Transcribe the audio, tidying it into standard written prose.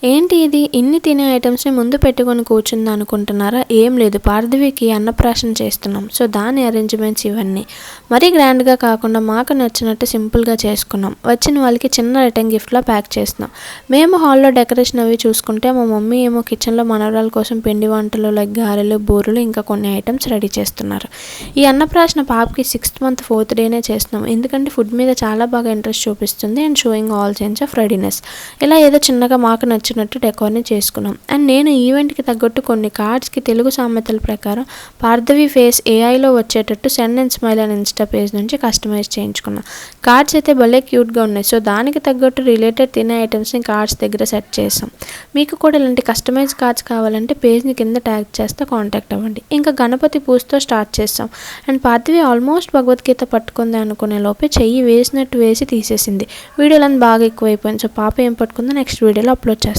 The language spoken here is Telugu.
ఏంటి ఇది ఇన్ని తినే ఐటమ్స్ని ముందు పెట్టుకొని కూర్చుంది అనుకుంటున్నారా? ఏం లేదు, పార్థవికి అన్నప్రాశన చేస్తున్నాం. సో దాని అరేంజ్మెంట్స్ ఇవన్నీ మరీ గ్రాండ్గా కాకుండా మాకు నచ్చినట్టు సింపుల్గా చేసుకున్నాం. వచ్చిన వాళ్ళకి చిన్న రిటర్న్ గిఫ్ట్లా ప్యాక్ చేస్తున్నాం. మేము హాల్లో డెకరేషన్ అవి చూసుకుంటే మా మమ్మీ ఏమో కిచెన్లో మనవరాల కోసం పిండి వంటలు లైక్ గారెలు, బూరెలు ఇంకా కొన్ని ఐటమ్స్ రెడీ చేస్తున్నారు. ఈ అన్నప్రాశన పాపకి 6th మంత్ 4th డేనే చేస్తున్నాం. ఎందుకంటే ఫుడ్ మీద చాలా బాగా ఇంట్రెస్ట్ చూపిస్తుంది and sowing all science of readiness. ఇలా ఏదో చిన్నగా మాకు నచ్చినట్టు డెకోర్ని చేసుకున్నాం. అండ్ నేను ఈవెంట్కి తగ్గట్టు కొన్ని కార్డ్స్కి తెలుగు సామెతల ప్రకారం పార్థవి ఫేస్ ఏఐలో వచ్చేటట్టు సెండ్ అండ్ స్మైల్ అని ఇన్స్టా పేజ్ నుంచి కస్టమైజ్ చేయించుకున్నాం. కార్డ్స్ అయితే భలే క్యూట్గా ఉన్నాయి. సో దానికి తగ్గట్టు రిలేటెడ్ తినే ఐటమ్స్ని కార్డ్స్ దగ్గర సెట్ చేసాం. మీకు కూడా ఇలాంటి కస్టమైజ్ కార్డ్స్ కావాలంటే పేజ్ని కింద ట్యాగ్ చేస్తే కాంటాక్ట్ అవ్వండి. ఇంకా గణపతి పూజతో స్టార్ట్ చేస్తాం. అండ్ పార్థవి ఆల్మోస్ట్ భగవద్గీత పట్టుకుంది అనుకునే లోపే చెయ్యి వేసినట్టు వేసి తీసేసింది. వీడియోలను బాగా ఎక్కువైపోయింది. సో పాప ఏం పట్టుకుందో నెక్స్ట్ వీడియోలో అప్లోడ్ చేస్తాం.